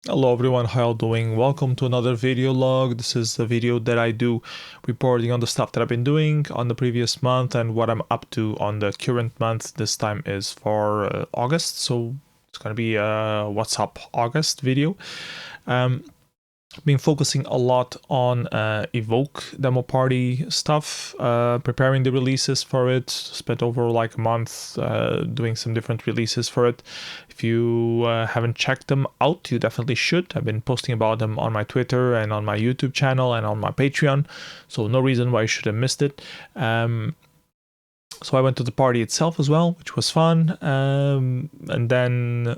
Hello everyone, how you doing? Welcome to another video log. This is a video that I do reporting on the stuff that I've been doing on the previous month and what I'm up to on the current month. This time is for August, so it's gonna be a What's Up August video. Been focusing a lot on Evoke demo party stuff, preparing the releases for it. Spent over like a month doing some different releases for it. If you haven't checked them out, you definitely should. I've been posting about them on my Twitter and on my YouTube channel and on my Patreon, so no reason why you should have missed it. So I went to the party itself as well, which was fun, and then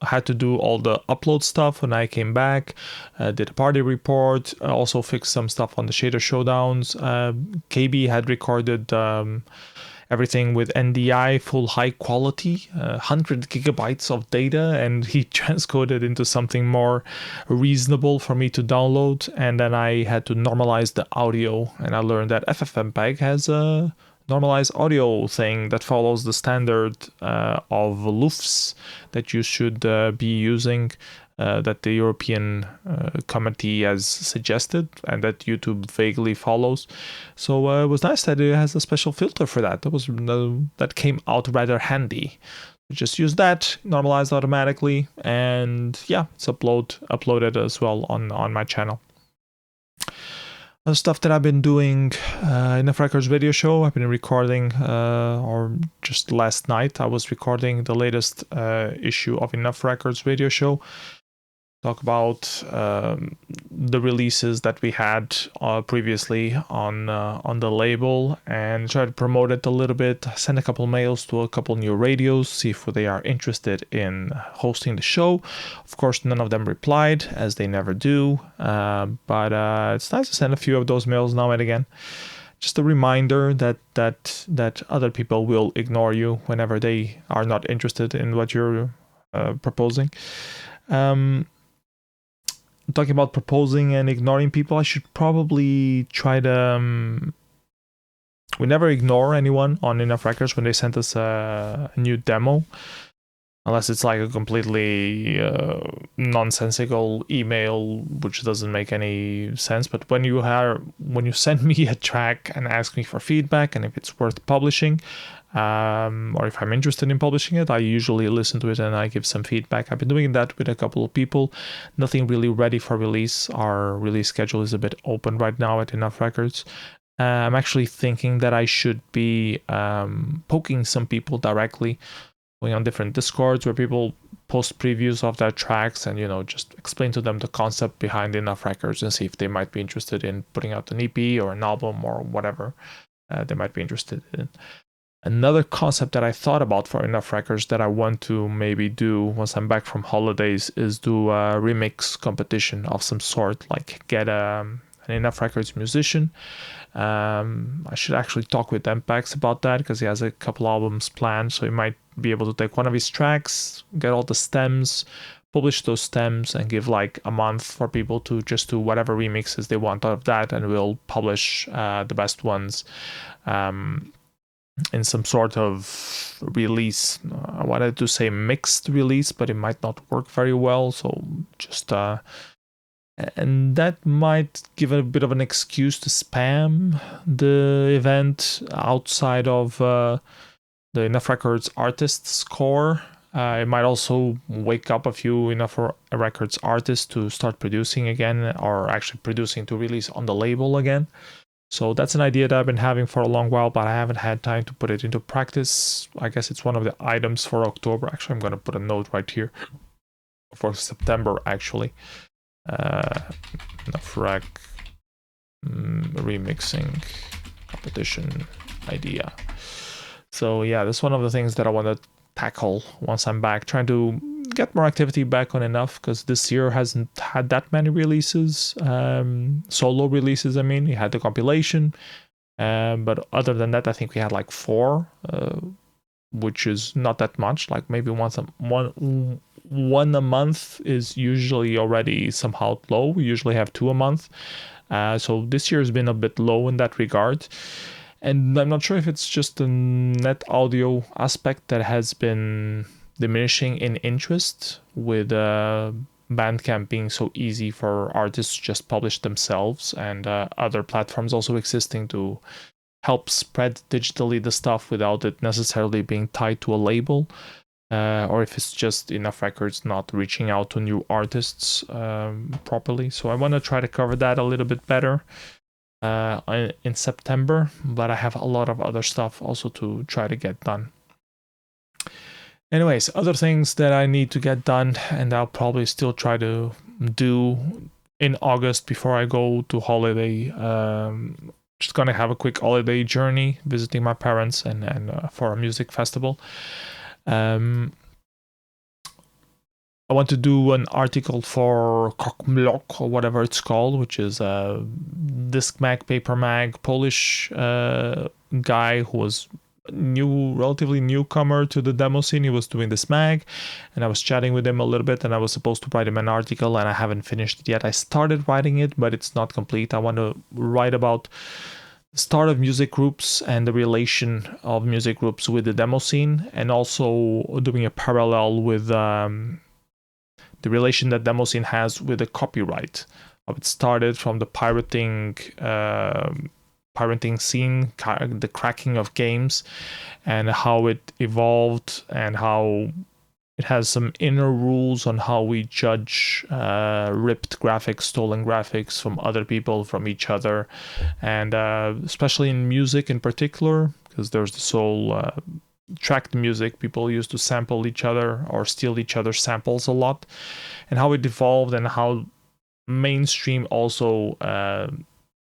I had to do all the upload stuff when I came back, did a party report, also fixed some stuff on the shader showdowns. KB had recorded everything with NDI, full high quality, 100 gigabytes of data, and he transcoded into something more reasonable for me to download. And then I had to normalize the audio, and I learned that FFmpeg has a normalized audio thing that follows the standard of LUFS that you should be using, that the European committee has suggested and that YouTube vaguely follows. So it was nice that it has a special filter for that. That came out rather handy. Just use that, normalized automatically, and yeah, it's uploaded as well on my channel. The stuff that I've been doing, Enough Records radio show, I've been recording, or just last night I was recording the latest issue of Enough Records radio show. Talk about the releases that we had previously on the label and try to promote it a little bit. Send a couple mails to a couple new radios, see if they are interested in hosting the show. Of course, none of them replied, as they never do. But it's nice to send a few of those mails now and again. Just a reminder that other people will ignore you whenever they are not interested in what you're proposing. Talking about proposing and ignoring people, I should probably try to we never ignore anyone on Enough Records when they send us a new demo, unless it's like a completely nonsensical email which doesn't make any sense. But when you send me a track and ask me for feedback and if it's worth publishing, or if I'm interested in publishing it, I usually listen to it and I give some feedback. I've been doing that with a couple of people. Nothing really ready for release. Our release schedule is a bit open right now at Enough Records. I'm actually thinking that I should be poking some people directly, going on different Discords where people post previews of their tracks and, just explain to them the concept behind Enough Records and see if they might be interested in putting out an EP or an album or whatever they might be interested in. Another concept that I thought about for Enough Records that I want to maybe do once I'm back from holidays is do a remix competition of some sort, like get an Enough Records musician. I should actually talk with Mpex about that because he has a couple albums planned, so he might be able to take one of his tracks, get all the stems, publish those stems, and give like a month for people to just do whatever remixes they want out of that, and we'll publish the best ones in some sort of release. I wanted to say mixed release, but it might not work very well, so just and that might give a bit of an excuse to spam the event outside of the Enough Records artists core. It might also wake up a few Enough Records artists to start producing again, or actually producing to release on the label again. So that's an idea that I've been having for a long while, but I haven't had time to put it into practice. I guess it's one of the items for October. Actually, I'm going to put a note right here for September, actually. Rec remixing competition idea. So yeah, that's one of the things that I want to tackle once I'm back, trying to get more activity back on Enough, because this year hasn't had that many releases, solo releases. I mean, we had the compilation, but other than that, I think we had like 4, which is not that much. Like maybe one a month is usually already somehow low. We usually have 2 a month, so this year has been a bit low in that regard. And I'm not sure if it's just the net audio aspect that has been diminishing in interest with Bandcamp being so easy for artists to just publish themselves, and other platforms also existing to help spread digitally the stuff without it necessarily being tied to a label, or if it's just enough records not reaching out to new artists properly. So I want to try to cover that a little bit better in September, but I have a lot of other stuff also to try to get done. Anyways, other things that I need to get done, and I'll probably still try to do in August before I go to holiday. Just gonna have a quick holiday journey, visiting my parents and for a music festival. I want to do an article for Cockmlock or whatever it's called, which is a disc mag, paper mag, Polish guy who was relatively newcomer to the demo scene. He was doing this mag, and I was chatting with him a little bit, and I was supposed to write him an article, and I haven't finished it yet. I started writing it, but it's not complete. I want to write about the start of music groups and the relation of music groups with the demo scene, and also doing a parallel with the relation that demo scene has with the copyright. How it started from the pirating scene, the cracking of games, and how it evolved, and how it has some inner rules on how we judge ripped graphics, stolen graphics from other people, from each other, and especially in music in particular, because there's this whole tracked music. People used to sample each other or steal each other's samples a lot, and how it evolved, and how mainstream also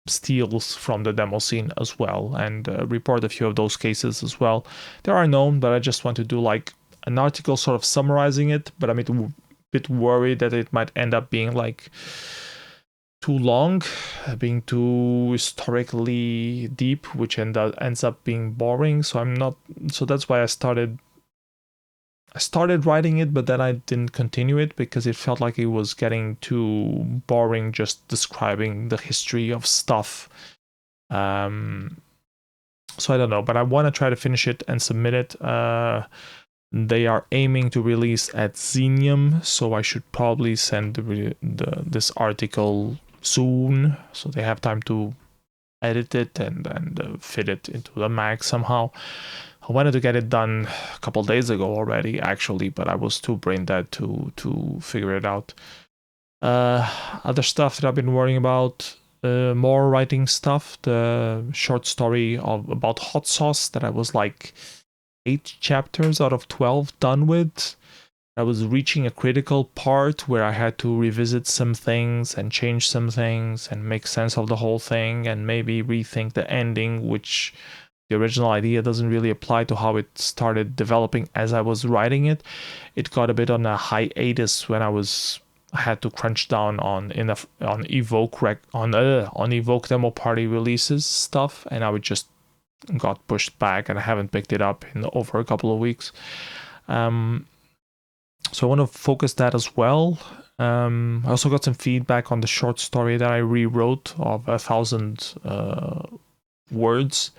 steals from the demo scene as well, and report a few of those cases as well. They are known, but I just want to do like an article sort of summarizing it, but I'm a bit worried that it might end up being like too long, being too historically deep, which ends up being boring. So that's why I started writing it, but then I didn't continue it because it felt like it was getting too boring just describing the history of stuff. So I don't know, but I want to try to finish it and submit it. They are aiming to release at Xenium, so I should probably send this article soon, so they have time to edit it and fit it into the mag somehow. I wanted to get it done a couple days ago already, actually, but I was too brain dead to figure it out. Other stuff that I've been worrying about, more writing stuff. The short story about hot sauce that I was like 8 chapters out of 12 done with. I was reaching a critical part where I had to revisit some things and change some things and make sense of the whole thing and maybe rethink the ending, which the original idea doesn't really apply to how it started developing as I was writing it. It got a bit on a hiatus when I had to crunch down on Evoke Demo Party releases stuff, and I just got pushed back and I haven't picked it up in over a couple of weeks. So I want to focus that as well. I also got some feedback on the short story that I rewrote of 1,000 words.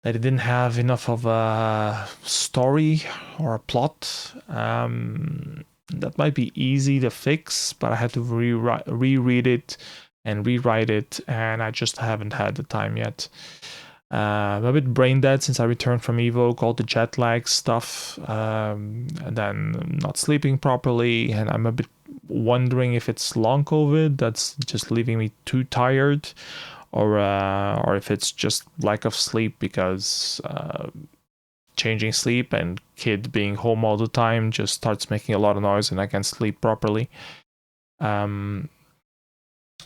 That it didn't have enough of a story or a plot. That might be easy to fix, but I had to reread it and rewrite it, and I just haven't had the time yet. I'm a bit brain dead since I returned from Evoke, all the jet lag stuff, and then not sleeping properly, and I'm a bit wondering if it's long COVID that's just leaving me too tired, or if it's just lack of sleep because changing sleep and kid being home all the time just starts making a lot of noise and I can't sleep properly.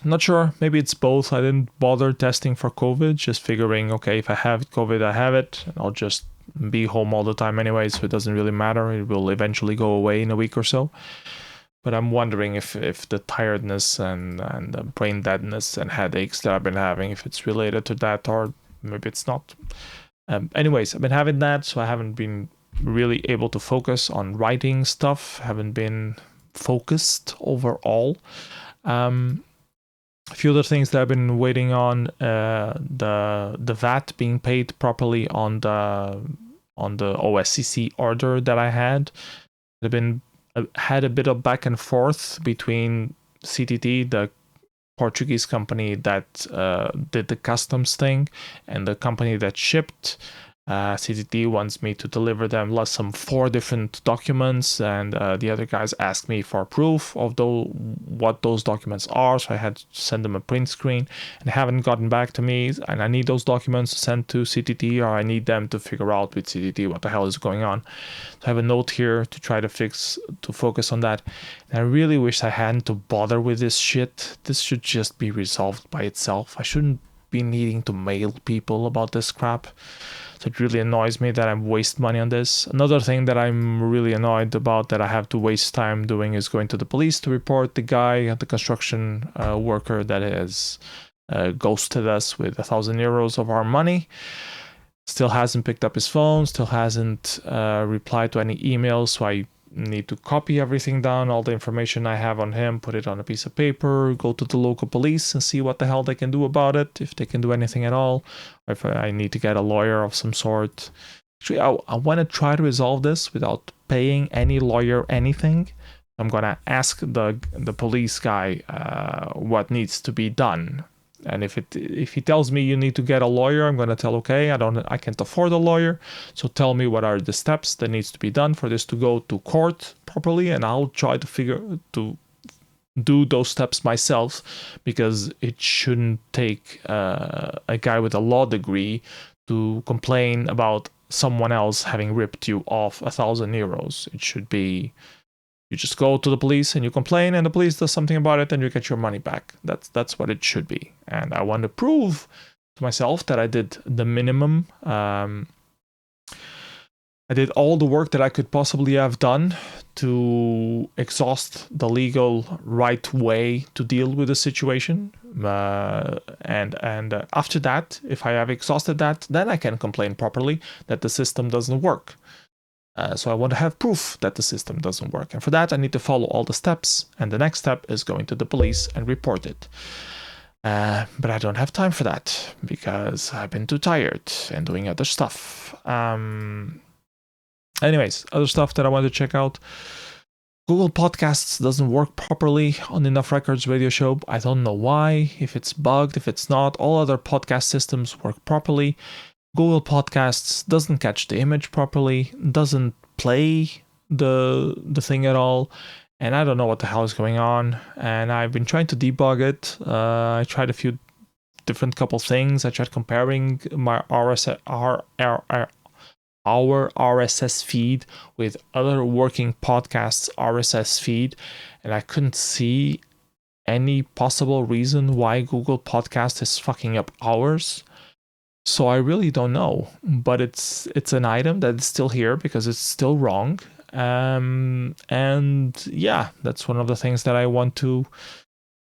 Not sure, maybe it's both. I didn't bother testing for COVID, just figuring, okay, if I have COVID, I have it. I'll just be home all the time anyway, so it doesn't really matter. It will eventually go away in a week or so. But I'm wondering if the tiredness and the brain deadness and headaches that I've been having, if it's related to that or maybe it's not. Anyways, I've been having that, so I haven't been really able to focus on writing stuff. Haven't been focused overall. A few other things that I've been waiting on, the VAT being paid properly on the OSCC order that I had. I've been had a bit of back and forth between CTT, the Portuguese company that did the customs thing, and the company that shipped. CTT wants me to deliver them some 4 different documents, and the other guys asked me for proof of what those documents are, so I had to send them a print screen, and they haven't gotten back to me, and I need those documents sent to CTT, or I need them to figure out with CTT what the hell is going on. So I have a note here to try to focus on that. And I really wish I hadn't to bother with this shit. This should just be resolved by itself. I shouldn't be needing to mail people about this crap. So it really annoys me that I waste money on this. Another thing that I'm really annoyed about that I have to waste time doing is going to the police to report the guy, the construction worker that has ghosted us with €1,000 of our money. Still hasn't picked up his phone, still hasn't replied to any emails, so I need to copy everything down, all the information I have on him, put it on a piece of paper, go to the local police and see what the hell they can do about it, if they can do anything at all, or if I need to get a lawyer of some sort. Actually, I want to try to resolve this without paying any lawyer anything. I'm gonna ask the police guy what needs to be done. And if he tells me you need to get a lawyer, I'm gonna tell, okay, I can't afford a lawyer, so tell me what are the steps that needs to be done for this to go to court properly, and I'll try to do those steps myself, because it shouldn't take a guy with a law degree to complain about someone else having ripped you off €1,000. It should be, you just go to the police and you complain, and the police does something about it, and you get your money back. That's what it should be. And I want to prove to myself that I did the minimum. I did all the work that I could possibly have done to exhaust the legal right way to deal with the situation. And after that, if I have exhausted that, then I can complain properly that the system doesn't work. So I want to have proof that the system doesn't work. And for that, I need to follow all the steps. And the next step is going to the police and report it. But I don't have time for that because I've been too tired and doing other stuff. Anyways, other stuff that I want to check out. Google Podcasts doesn't work properly on Enough Records radio show. I don't know why, if it's bugged, if it's not. All other podcast systems work properly. Google Podcasts doesn't catch the image properly, doesn't play the thing at all, and I don't know what the hell is going on. And I've been trying to debug it. I tried a few different couple things. I tried comparing my our RSS feed with other working podcasts' RSS feed, and I couldn't see any possible reason why Google Podcast is fucking up ours. So I really don't know, but it's an item that is still here because it's still wrong. And yeah, that's one of the things that I want to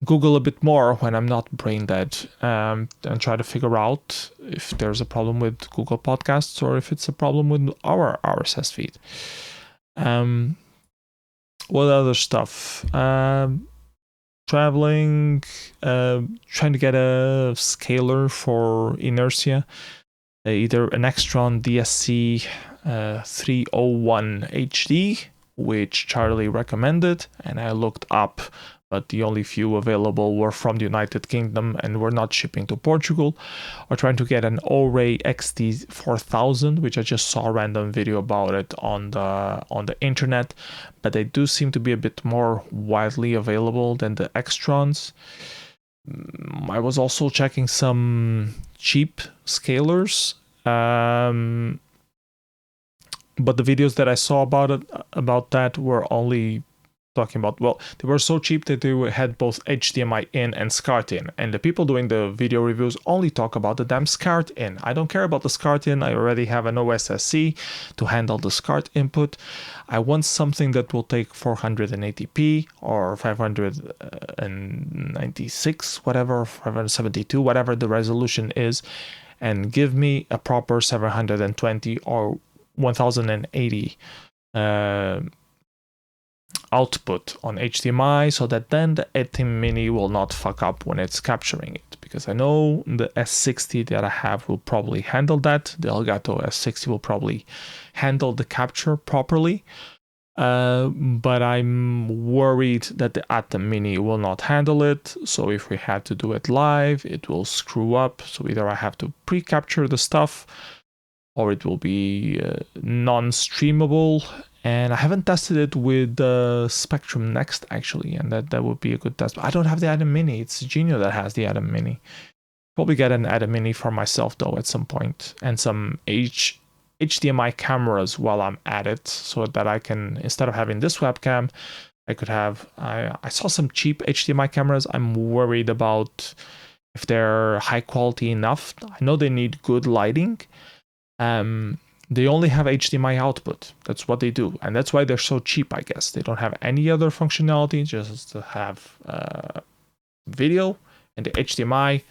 Google a bit more when I'm not brain dead, and try to figure out if there's a problem with Google Podcasts or if it's a problem with our RSS feed. What other stuff? Traveling, trying to get a scaler for Inertia, either an Extron DSC 301 HD, which Charlie recommended, and I looked up, but the only few available were from the United Kingdom and were not shipping to Portugal, or trying to get an O-Ray XT4000, which I just saw a random video about it on the internet, but they do seem to be a bit more widely available than the Extrons. I was also checking some cheap scalers, but the videos that I saw about that were only talking about, well, they were so cheap that they had both HDMI in and SCART in, and the people doing the video reviews only talk about the damn SCART in. I don't care about the SCART in. I already have an OSSC to handle the SCART input. I want something that will take 480p or 596, whatever, 572, whatever the resolution is, and give me a proper 720 or 1080 output on HDMI, so that then the 18 mini will not fuck up when it's capturing it, because I know the S60 that I have will probably handle that. The Elgato S60 will probably handle the capture properly, But I'm worried that the Atom Mini will not handle it. So if we had to do it live, it will screw up. So either I have to pre-capture the stuff, or it will be non-streamable. And I haven't tested it with the Spectrum Next actually, and that would be a good test. But I don't have the Atom Mini. It's Genio that has the Atom Mini. Probably get an Atom Mini for myself though at some point, and some HDMI cameras while I'm at it, so that I can, instead of having this webcam, I could have, I saw some cheap HDMI cameras. I'm worried about if they're high quality enough. I know they need good lighting. They only have HDMI output. That's what they do. And that's why they're so cheap, I guess. They don't have any other functionality, just to have video and the HDMI.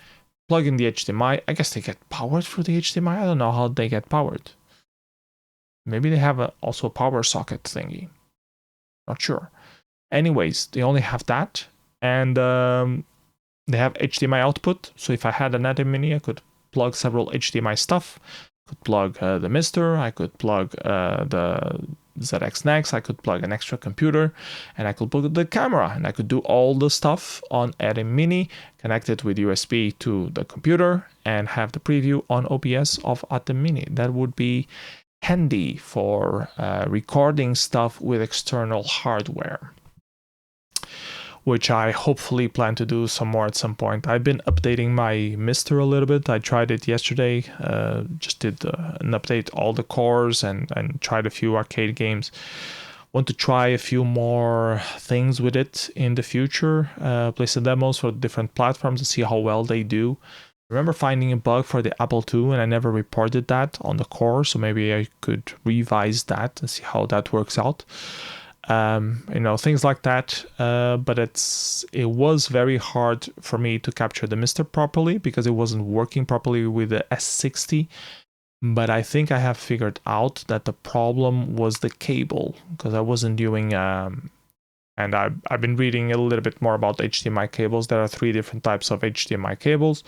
Plug in the HDMI. I guess they get powered through the HDMI. I don't know how they get powered. Maybe they have also a power socket thingy. Not sure. Anyways, they only have that. And they have HDMI output. So if I had an Atom Mini, I could plug several HDMI stuff. I could plug the Mister. I could plug the ZX Next. I could plug an extra computer. And I could plug the camera. And I could do all the stuff on Atom Mini, connect it with USB to the computer, and have the preview on OBS of Atom Mini. That would be handy for recording stuff with external hardware, which I hopefully plan to do some more at some point. I've been updating my Mister a little bit. I tried it yesterday, just did an update, all the cores, and tried a few arcade games. Want to try a few more things with it in the future, play some demos for different platforms and see how well they do. I remember finding a bug for the Apple II, and I never reported that on the core, so maybe I could revise that and see how that works out. Things like that. But it was very hard for me to capture the Mister properly because it wasn't working properly with the S60. But I think I have figured out that the problem was the cable, because I wasn't doing and I've been reading a little bit more about HDMI cables. There are 3 different types of HDMI cables,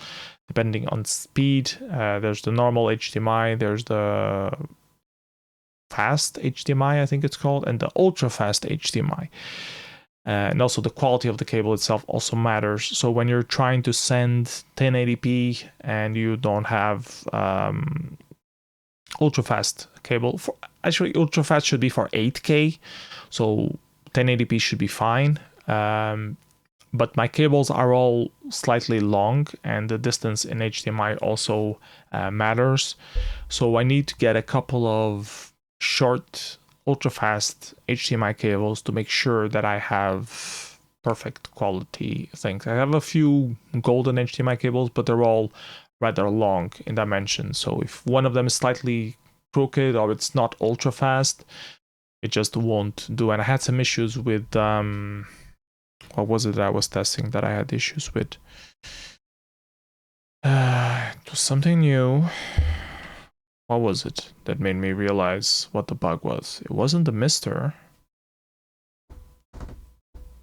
depending on speed. There's the normal HDMI, there's the fast HDMI, I think it's called, and the ultra fast HDMI. And also the quality of the cable itself also matters. So when you're trying to send 1080p and you don't have ultra fast cable, actually ultra fast should be for 8K, so 1080p should be fine. But my cables are all slightly long, and the distance in HDMI also matters. So I need to get a couple of short, ultra-fast HDMI cables to make sure that I have perfect quality things. I have a few golden HDMI cables, but they're all rather long in dimension. So if one of them is slightly crooked or it's not ultra-fast, it just won't do. And I had some issues with what was it that I was testing that I had issues with? It was something new. What was it that made me realize what the bug was? It wasn't the Mister.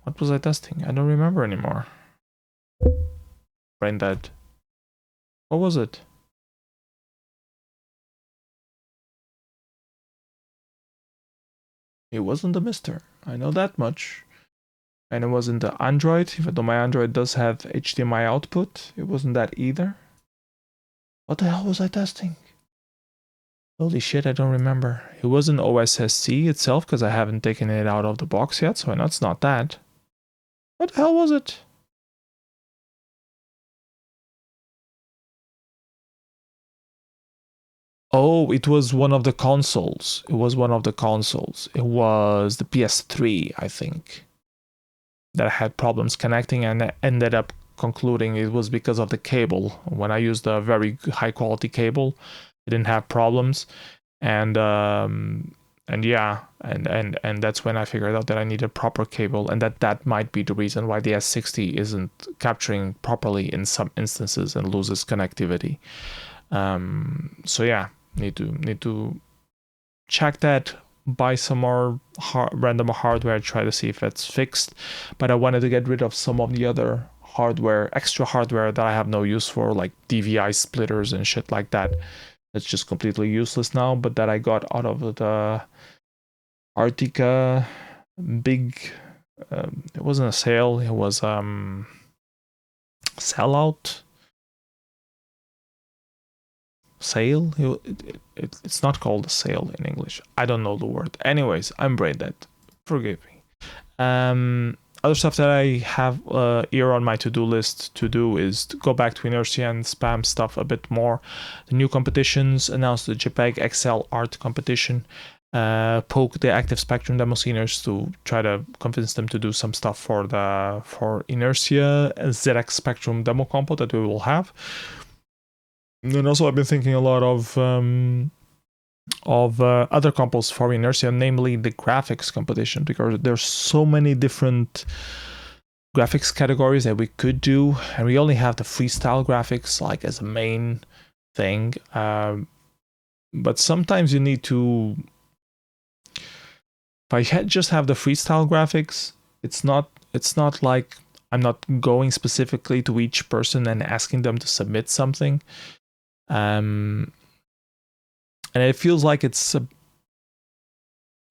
What was I testing? I don't remember anymore. Brain dead. What was it? It wasn't the Mister. I know that much. And it wasn't the Android, even though my Android does have HDMI output. It wasn't that either. What the hell was I testing? Holy shit, I don't remember. It wasn't OSSC itself, because I haven't taken it out of the box yet, so I know it's not that. What the hell was it? Oh, it was one of the consoles. It was one of the consoles. It was the PS3, I think, that I had problems connecting, and I ended up concluding it was because of the cable. When I used a very high quality cable, it didn't have problems. And yeah, and that's when I figured out that I need a proper cable, and that might be the reason why the S60 isn't capturing properly in some instances and loses connectivity. So yeah, need to check that, buy some more random hardware, try to see if it's fixed. But I wanted to get rid of some of the other hardware, extra hardware that I have no use for, like DVI splitters and shit like that. That's just completely useless now, but that I got out of the Artica big. It wasn't a sale. It was sellout sale. It's not called a sale in English. I don't know the word. Anyways, I'm brain dead. Forgive me. Other stuff that I have here on my to-do list to do is to go back to Inertia and spam stuff a bit more. The new competitions, announced the JPEG XL art competition, poke the active spectrum demo sceners to try to convince them to do some stuff for Inertia ZX Spectrum demo compo that we will have. And then also I've been thinking a lot of other compos for Inertia, namely the graphics competition, because there's so many different graphics categories that we could do, and we only have the freestyle graphics like as a main thing. But sometimes you need to. If I just have the freestyle graphics, it's not like I'm not going specifically to each person and asking them to submit something. And it feels like it's a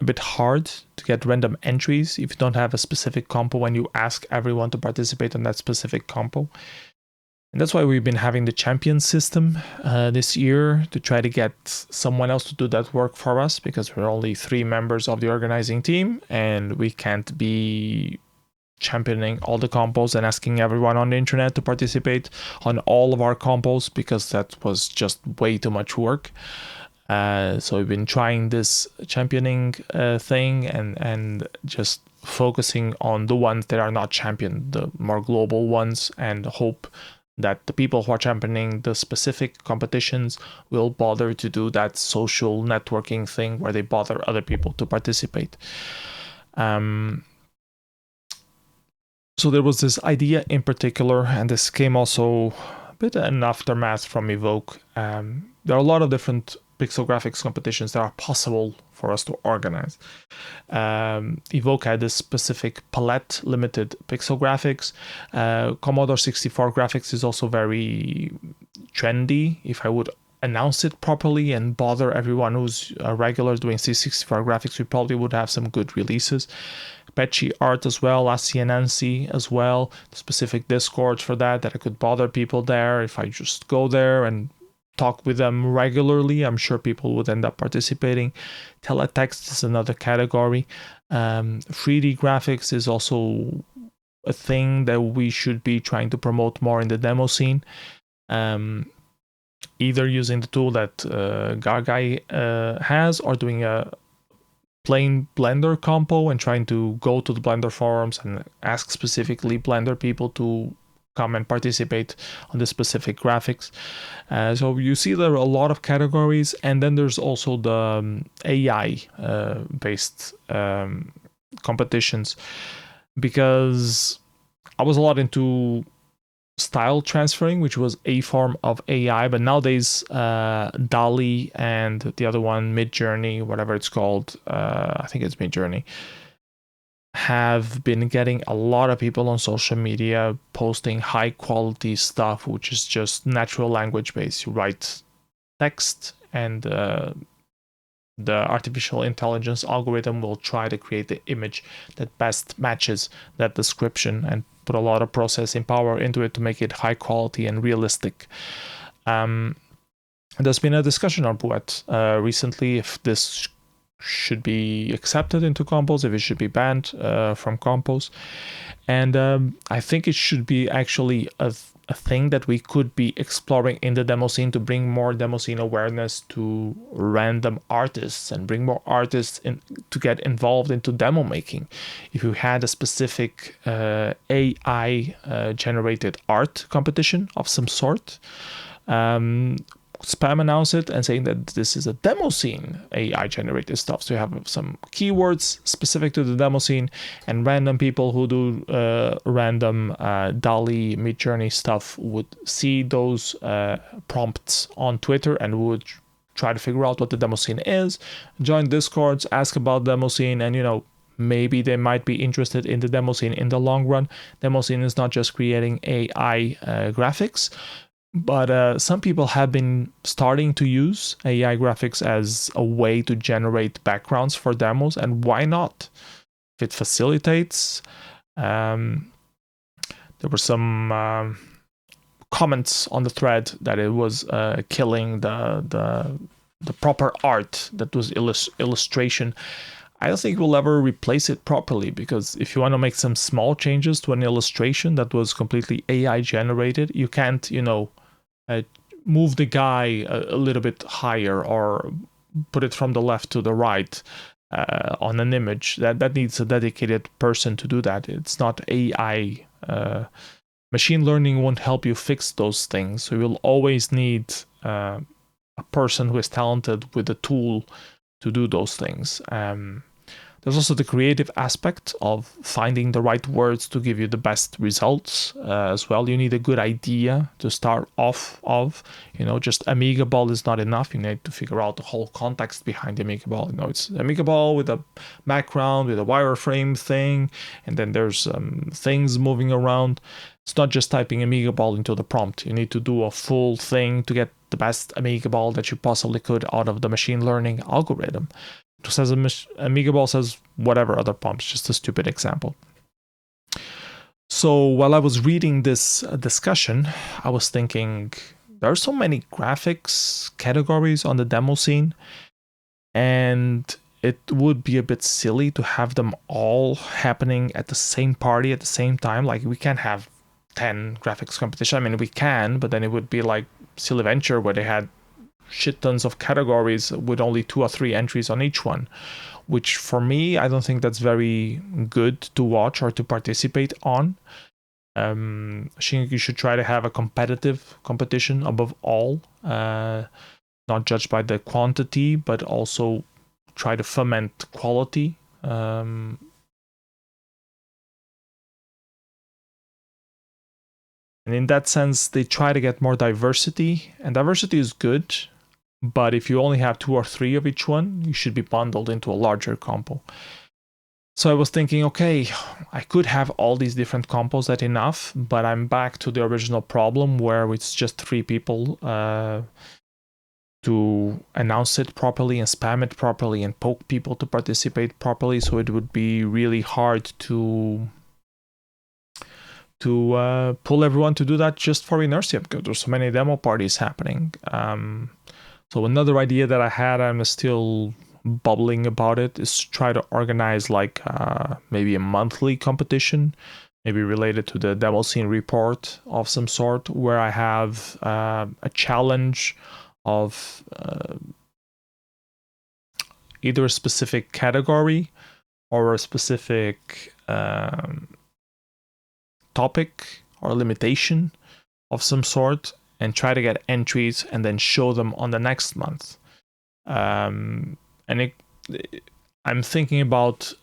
bit hard to get random entries if you don't have a specific compo when you ask everyone to participate on that specific compo. And that's why we've been having the champion system this year, to try to get someone else to do that work for us, because we're only 3 members of the organizing team and we can't be championing all the compos and asking everyone on the internet to participate on all of our compos, because that was just way too much work. So we've been trying this championing thing and just focusing on the ones that are not championed, the more global ones, and hope that the people who are championing the specific competitions will bother to do that social networking thing where they bother other people to participate. So there was this idea in particular, and this came also a bit an aftermath from Evoke. There are a lot of different pixel graphics competitions that are possible for us to organize. Evoke had this specific palette limited pixel graphics. Commodore 64 graphics is also very trendy. If I would announce it properly and bother everyone who's a regular doing C64 graphics, we probably would have some good releases. Apache Art as well, ASCII as well, specific Discord for that I could bother people there. If I just go there and talk with them regularly, I'm sure people would end up participating. Teletext is another category. 3D graphics is also a thing that we should be trying to promote more in the demo scene. Either using the tool that Gargai has, or doing a plain Blender compo and trying to go to the Blender forums and ask specifically Blender people to come and participate on the specific graphics. So you see there are a lot of categories, and then there's also the AI based competitions, because I was a lot into style transferring, which was a form of AI, but nowadays DALL-E and the other one, Midjourney, whatever it's called, I think it's Midjourney, have been getting a lot of people on social media posting high quality stuff, which is just natural language based. You write text and the artificial intelligence algorithm will try to create the image that best matches that description and put a lot of processing power into it to make it high quality and realistic. There's been a discussion on Buet recently if this should be accepted into compos, if it should be banned from compos. And I think it should be actually a thing that we could be exploring in the demo scene to bring more demo scene awareness to random artists and bring more artists in to get involved into demo making. If you had a specific AI generated art competition of some sort, spam announce it and saying that this is a demo scene AI generated stuff. So you have some keywords specific to the demo scene, and random people who do random DALL-E Midjourney stuff would see those prompts on Twitter and would try to figure out what the demo scene is, join Discords, ask about demo scene, and maybe they might be interested in the demo scene in the long run. Demo scene is not just creating AI graphics. But some people have been starting to use AI graphics as a way to generate backgrounds for demos, and why not? If it facilitates, um, there were some comments on the thread that it was killing the proper art that was illustration. I don't think we'll ever replace it properly, because if you want to make some small changes to an illustration that was completely AI generated, you can't, uh, move the guy a little bit higher or put it from the left to the right on an image. That needs a dedicated person to do that. It's not AI. Machine learning won't help you fix those things. So you will always need a person who is talented with the tool to do those things. There's also the creative aspect of finding the right words to give you the best results as well. You need a good idea to start off of. Just Amiga ball is not enough. You need to figure out the whole context behind the Amiga ball. It's Amiga ball with a background, with a wireframe thing, and then there's things moving around. It's not just typing Amiga ball into the prompt. You need to do a full thing to get the best Amiga ball that you possibly could out of the machine learning algorithm. It says Amiga ball says whatever other prompts, just a stupid example. So while I was reading this discussion, I was thinking there are so many graphics categories on the demo scene, and it would be a bit silly to have them all happening at the same party at the same time. Like, we can't have 10 graphics competition. I mean, we can, but then it would be like Silly Venture, where they had shit tons of categories with only 2 or 3 entries on each one, which for me, I don't think that's very good to watch or to participate on. I think you should try to have a competitive competition above all, not judged by the quantity, but also try to foment quality. And in that sense, they try to get more diversity, and diversity is good. But if you only have 2 or 3 of each one, you should be bundled into a larger compo. So I was thinking, okay, I could have all these different compos at enough, but I'm back to the original problem where it's just 3 people to announce it properly and spam it properly and poke people to participate properly. So it would be really hard to pull everyone to do that just for inertia, because there's so many demo parties happening. So another idea that I had, I'm still bubbling about it, is try to organize like maybe a monthly competition, maybe related to the demoscene report of some sort, where I have a challenge of either a specific category or a specific topic or limitation of some sort, and try to get entries and then show them on the next month. I'm thinking about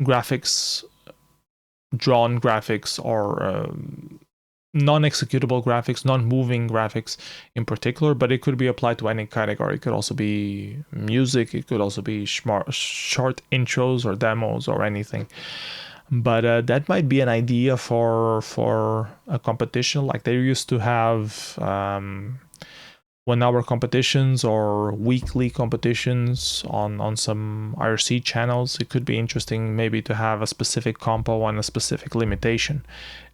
graphics, drawn graphics, or non-executable graphics, non-moving graphics in particular, but it could be applied to any category. It could also be music, it could also be short intros or demos or anything. But that might be an idea for a competition. Like, they used to have 1-hour competitions or weekly competitions on some IRC channels. It could be interesting maybe to have a specific compo on a specific limitation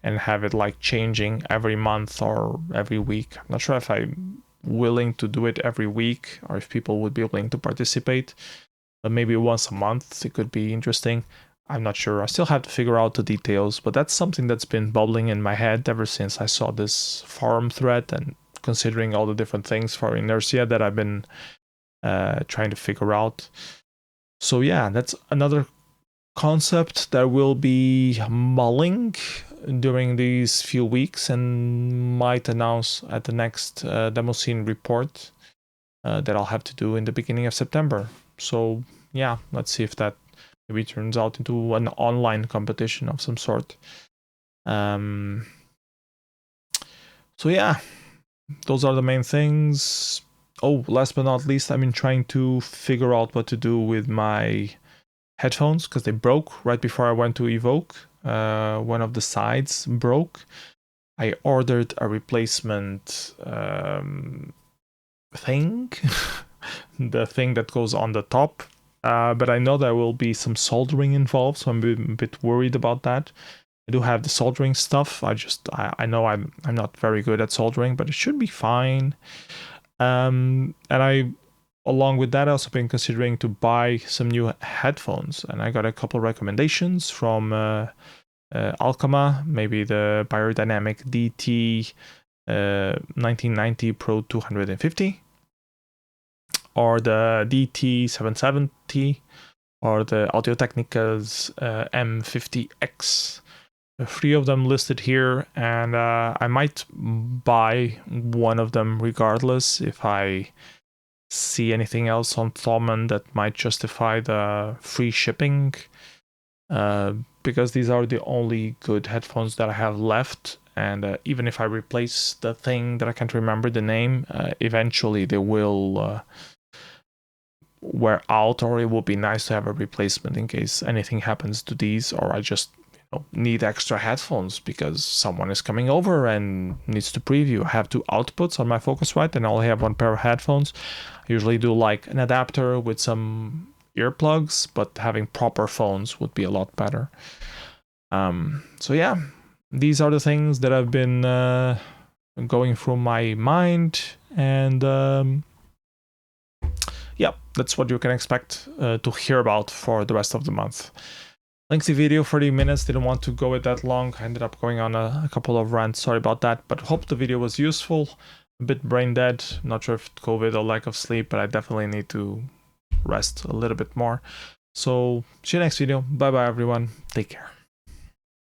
and have it like changing every month or every week. I'm not sure if I'm willing to do it every week or if people would be willing to participate, but maybe once a month it could be interesting. I'm not sure. I still have to figure out the details, but that's something that's been bubbling in my head ever since I saw this forum thread, and considering all the different things for inertia that I've been trying to figure out. So yeah, that's another concept that will be mulling during these few weeks and might announce at the next demoscene report that I'll have to do in the beginning of September. So yeah, let's see if that maybe turns out into an online competition of some sort. So yeah, those are the main things. Oh, last but not least, I've been trying to figure out what to do with my headphones, because they broke right before I went to Evoke. One of the sides broke. I ordered a replacement thing, the thing that goes on the top. But I know there will be some soldering involved, so I'm a bit worried about that. I do have the soldering stuff. I know I'm not very good at soldering, but it should be fine. And along with that, I also been considering to buy some new headphones, and I got a couple recommendations from Alcama, maybe the Biodynamic DT 1990 Pro 250, or the DT 770, or the Audio Technica's M50X. The three of them listed here, and I might buy one of them regardless if I see anything else on Thomann that might justify the free shipping, because these are the only good headphones that I have left. And even if I replace the thing that I can't remember the name, eventually they will wear out, or it will be nice to have a replacement in case anything happens to these, or I just need extra headphones because someone is coming over and needs to preview. I have two outputs on my Focusrite and I only have one pair of headphones. I usually do like an adapter with some earplugs, but having proper phones would be a lot better. So yeah, these are the things that have been going through my mind, and yeah, that's what you can expect to hear about for the rest of the month. Lengthy video, 30 minutes, didn't want to go it that long. I ended up going on a couple of rants, sorry about that, but hope the video was useful. A bit brain dead, not sure if COVID or lack of sleep, but I definitely need to rest a little bit more. So see you next video. Bye bye everyone, take care.